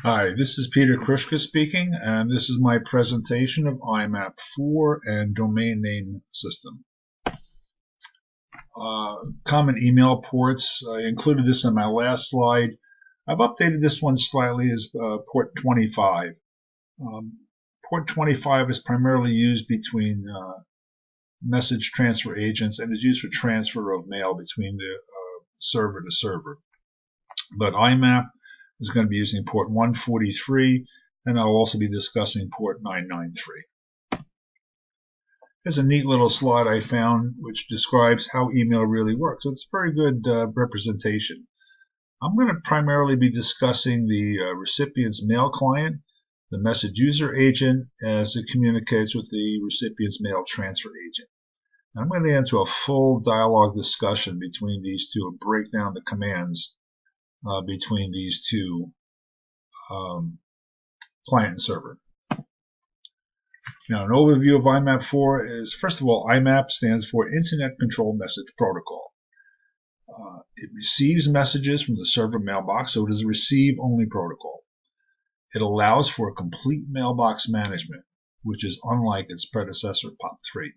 Hi, this is Peter Krushka speaking, and this is my presentation of IMAP4 and domain name system. Common email ports. I included this in my last slide. I've updated this one slightly as port 25. Port 25 is primarily used between message transfer agents and is used for transfer of mail between the server to server. But IMAP is going to be using port 143, and I'll also be discussing port 993. Here's a neat little slide I found which describes how email really works. It's a very good representation. I'm going to primarily be discussing the recipient's mail client, the message user agent as it communicates with the recipient's mail transfer agent. And I'm going to get into a full dialogue discussion between these two and break down the commands between these two client and server. Now, an overview of IMAP4 is, first of all, IMAP stands for Internet Control Message Protocol. It receives messages from the server mailbox, so it is a receive-only protocol. It allows for complete mailbox management, which is unlike its predecessor, POP3.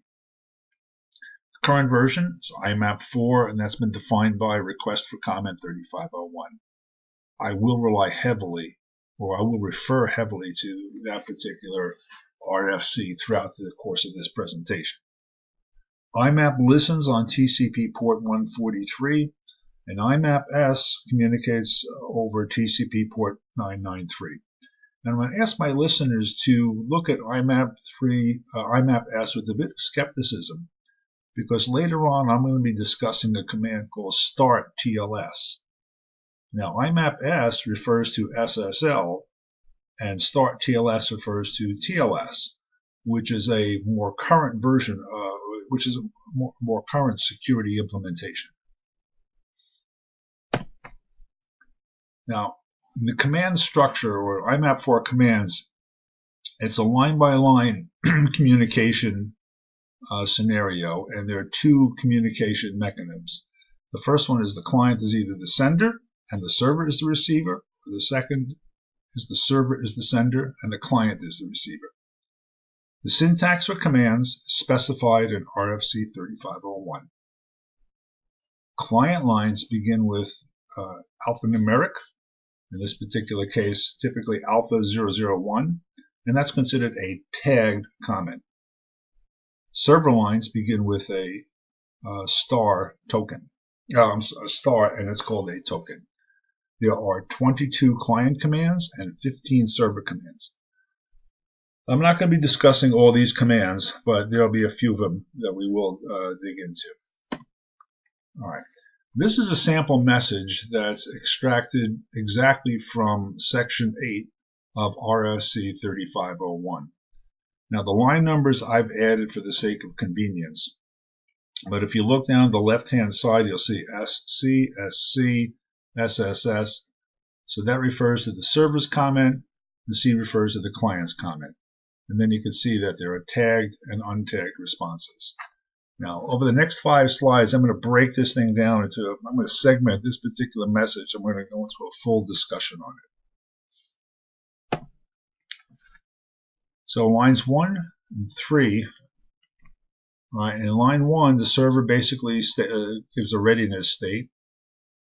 The current version is IMAP4, and that's been defined by Request for Comment 3501. I will rely heavily, or I will refer heavily to that particular RFC throughout the course of this presentation. IMAP listens on TCP port 143, and IMAP-S communicates over TCP port 993. And I'm going to ask my listeners to look at IMAP-S with a bit of skepticism, because later on I'm going to be discussing a command called start TLS. Now, IMAP-S refers to SSL, and start TLS refers to TLS, which is a more current version, which is a more current security implementation. Now, in the command structure, or IMAP4 commands, it's a line-by-line communication scenario, and there are two communication mechanisms. The first one is the client is either the sender and the server is the receiver, or the second is the server is the sender and the client is the receiver. The syntax for commands is specified in RFC 3501. Client lines begin with alphanumeric, in this particular case typically alpha 001, and that's considered a tagged comment. Server lines begin with a star token, a star, and it's called a token. There are 22 client commands and 15 server commands. I'm not going to be discussing all these commands, but there will be a few of them that we will dig into. All right. This is a sample message that's extracted exactly from Section 8 of RFC 3501. Now, the line numbers I've added for the sake of convenience, but if you look down the left-hand side, you'll see SC, SC, SSS. So that refers to the server's comment. The C refers to the client's comment. And then you can see that there are tagged and untagged responses. Now, over the next 5 slides, I'm going to break this thing down into, I'm going to segment this particular message. I'm going to go into a full discussion on it. So lines 1 and 3, in line 1, the server basically gives a readiness state.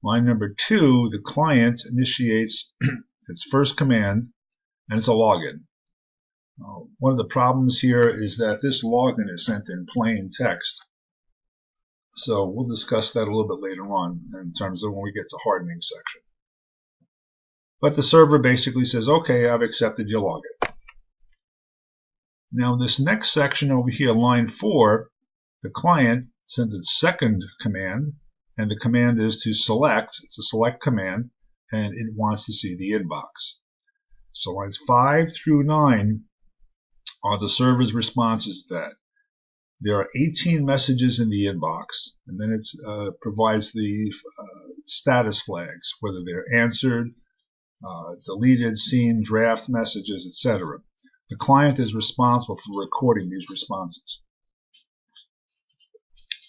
Line number 2, the client initiates its first command, and it's a login. One of the problems here is that this login is sent in plain text. So we'll discuss that a little bit later on in terms of when we get to hardening section. But the server basically says, okay, I've accepted your login. Now this next section over here, line 4, the client sends its second command, and the command is to select. It's a select command, and it wants to see the inbox. So lines 5 through 9 are the server's responses to that. There are 18 messages in the inbox, and then it provides the status flags, whether they're answered, deleted, seen, draft messages, etc. The client is responsible for recording these responses.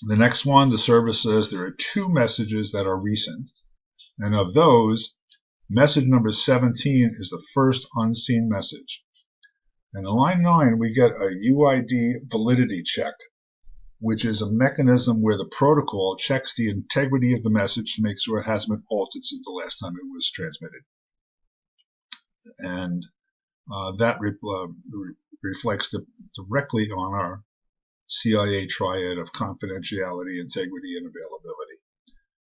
The next one, the server says there are 2 messages that are recent, and of those, Message number 17 is the first unseen message. And in line 9, we get a UID validity check, which is a mechanism where the protocol checks the integrity of the message to make sure it hasn't been altered since the last time it was transmitted. And that reflects directly on our CIA triad of confidentiality, integrity, and availability.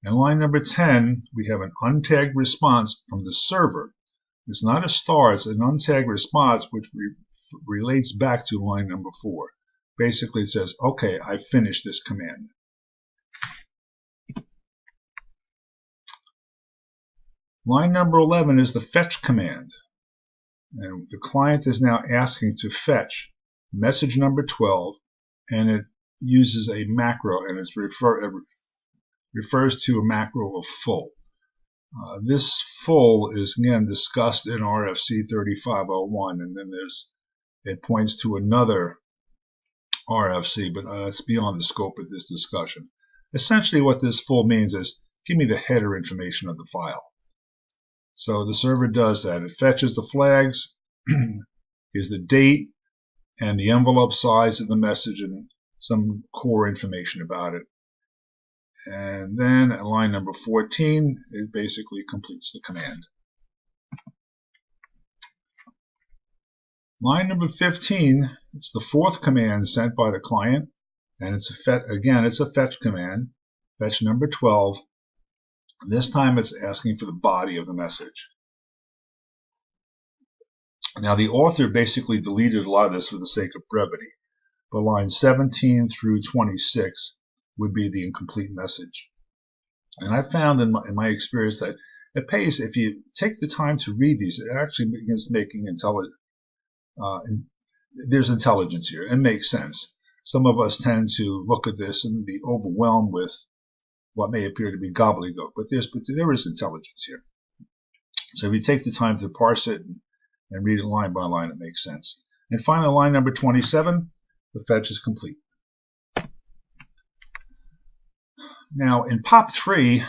In line number 10, we have an untagged response from the server. It's not a star, it's an untagged response which relates back to line number 4. Basically, it says, okay, I finished this command. Line number 11 is the fetch command. And the client is now asking to fetch message number 12, and it uses a macro, and it refers to a macro of full. This full is again discussed in RFC 3501, and then it points to another RFC, but it's beyond the scope of this discussion. Essentially what this full means is, give me the header information of the file. So the server does that. It fetches the flags, here's the date, and the envelope size of the message, and some core information about it. And then at line number 14, it basically completes the command. Line number 15, it's the fourth command sent by the client, and it's a fetch command, fetch number 12. This time it's asking for the body of the message. Now the author basically deleted a lot of this for the sake of brevity, but lines 17 through 26 would be the incomplete message. And I found in my experience that it pays, if you take the time to read these, it actually begins making there's intelligence here. It makes sense. Some of us tend to look at this and be overwhelmed with what may appear to be gobbledygook, but there is intelligence here. So if you take the time to parse it and read it line by line, it makes sense. And finally, line number 27, the fetch is complete. Now, in POP3,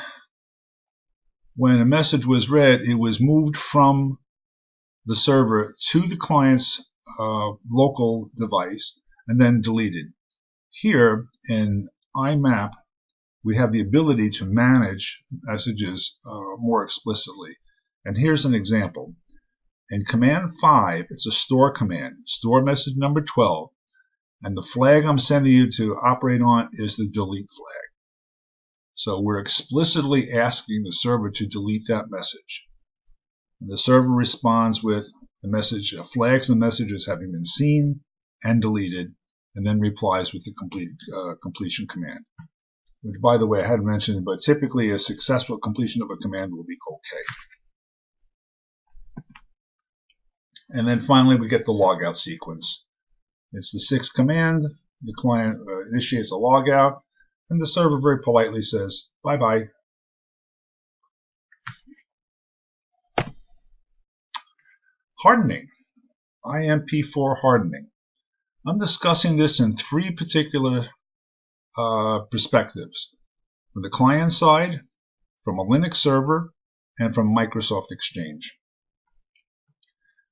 when a message was read, it was moved from the server to the client's local device and then deleted. Here in IMAP, we have the ability to manage messages more explicitly. And here's an example. In command 5, it's a store command, store message number 12, and the flag I'm sending you to operate on is the delete flag. So we're explicitly asking the server to delete that message. And the server responds with the message, flags the message as having been seen and deleted, and then replies with the completion command. Which, by the way, I hadn't mentioned, but typically a successful completion of a command will be okay. And then finally we get the logout sequence. It's the 6th command. The client initiates a logout, and the server very politely says, bye-bye. Hardening. IMP4 hardening. I'm discussing this in 3 particular perspectives. From the client side, from a Linux server, and from Microsoft Exchange.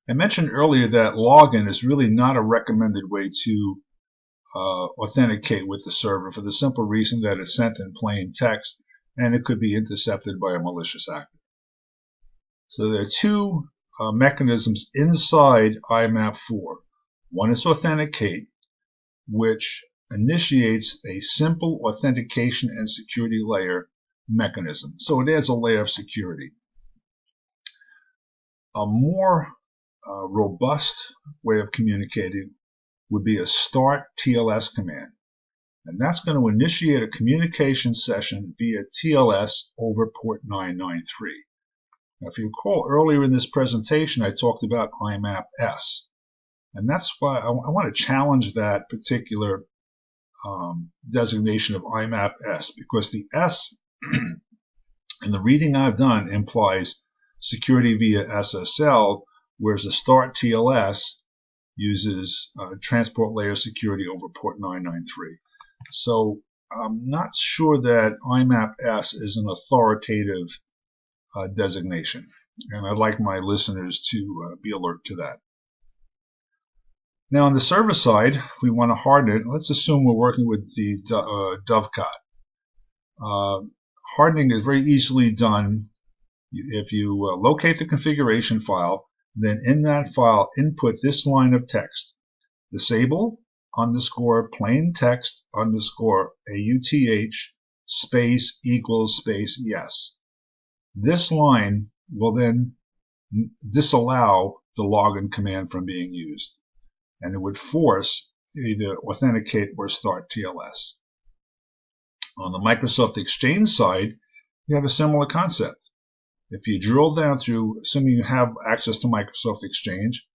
I mentioned earlier that login is really not a recommended way to authenticate with the server for the simple reason that it's sent in plain text and it could be intercepted by a malicious actor. So there are 2 mechanisms inside IMAP4. One is authenticate, which initiates a simple authentication and security layer mechanism. So it adds a layer of security. A more robust way of communicating would be a start TLS command. And that's going to initiate a communication session via TLS over port 993. Now, if you recall earlier in this presentation, I talked about IMAP-S. And that's why I want to challenge that particular designation of IMAP-S, because the S in the reading I've done implies security via SSL, whereas the start TLS uses transport layer security over port 993. So I'm not sure that IMAP-S is an authoritative designation. And I'd like my listeners to be alert to that. Now on the server side, we want to harden it. Let's assume we're working with the Dovecot. Hardening is very easily done if you locate the configuration file, then in that file input this line of text: disable _ plain text _ AUTH space equals space yes. This line will then disallow the login command from being used, and it would force either authenticate or start TLS. On the Microsoft Exchange side, you have a similar concept. If you drill down through, assuming you have access to Microsoft Exchange,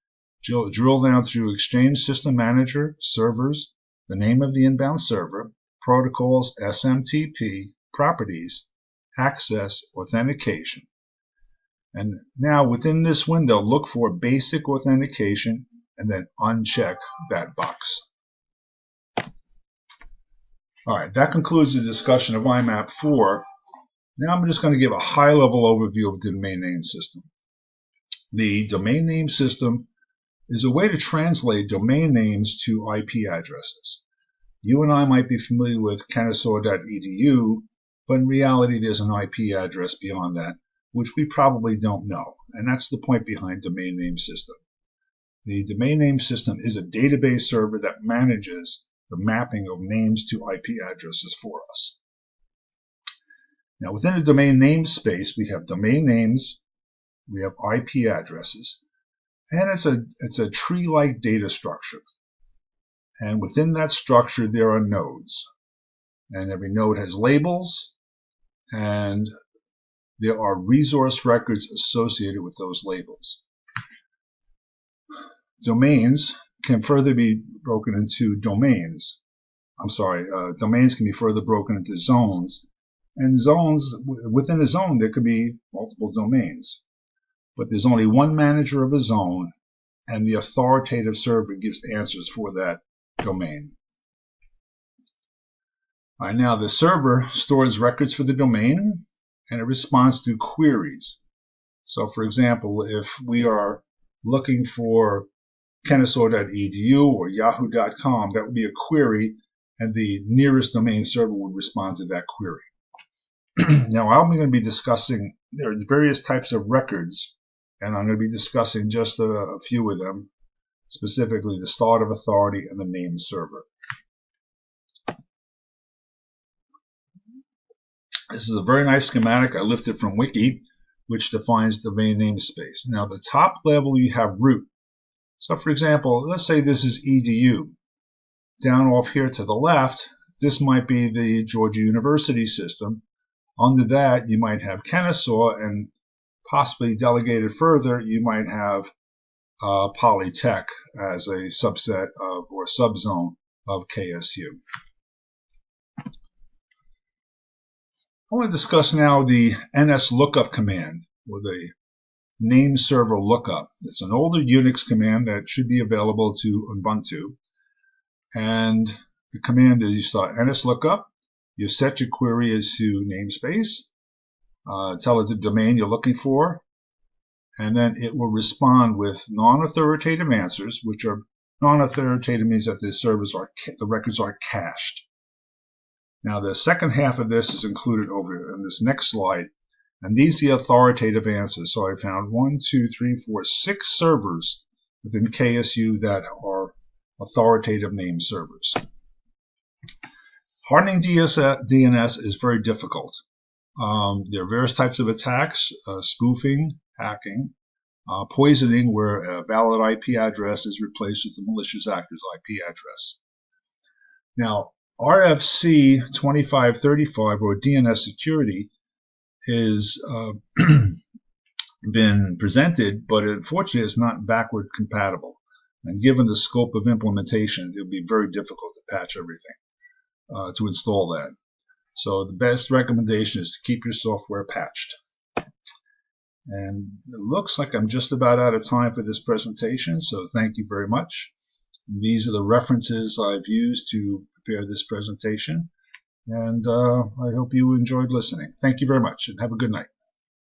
drill down through Exchange System Manager, Servers, the name of the inbound server, Protocols, SMTP, Properties, Access, Authentication. And now within this window, look for Basic Authentication and then uncheck that box. Alright, that concludes the discussion of IMAP 4. Now I'm just going to give a high-level overview of the domain name system. The domain name system is a way to translate domain names to IP addresses. You and I might be familiar with Kennesaw.edu, but in reality there's an IP address beyond that, which we probably don't know, and that's the point behind domain name system. The domain name system is a database server that manages the mapping of names to IP addresses for us. Now within the domain name space, we have domain names, we have IP addresses, and it's a tree-like data structure. And within that structure there are nodes, and every node has labels, and there are resource records associated with those labels. Domains can further be broken into domains. Domains can be further broken into zones. And zones, within a zone, there could be multiple domains. But there's only one manager of a zone, and the authoritative server gives answers for that domain. Alright, now the server stores records for the domain, and it responds to queries. So for example, if we are looking for Kennesaw.edu or Yahoo.com, that would be a query, and the nearest domain server would respond to that query. Now I'm going to be discussing, there are various types of records, and I'm going to be discussing just a few of them, specifically the start of authority and the name server. This is a very nice schematic I lifted from Wiki, which defines domain namespace. Now the top level you have root. So for example, let's say this is edu. Down off here to the left, this might be the Georgia University system. Under that, you might have Kennesaw, and possibly delegated further, you might have Polytech as a subset of or subzone of KSU. I want to discuss now the NSLOOKUP command, or the name server lookup. It's an older Unix command that should be available to Ubuntu. And the command is you start NSLOOKUP, you set your query as to namespace, tell it the domain you're looking for, and then it will respond with non-authoritative answers, which are non-authoritative means that the records are cached. Now the second half of this is included over in this next slide, and these are the authoritative answers. So I found 6 servers within KSU that are authoritative name servers. Hardening DNS is very difficult. There are various types of attacks: spoofing, hacking, poisoning, where a valid IP address is replaced with a malicious actor's IP address. Now, RFC 2535, or DNS security, is been presented, but unfortunately it's not backward compatible. And given the scope of implementation, it will be very difficult to patch everything, to install that. So the best recommendation is to keep your software patched. And it looks like I'm just about out of time for this presentation, so thank you very much. And these are the references I've used to prepare this presentation, and I hope you enjoyed listening. Thank you very much, and have a good night.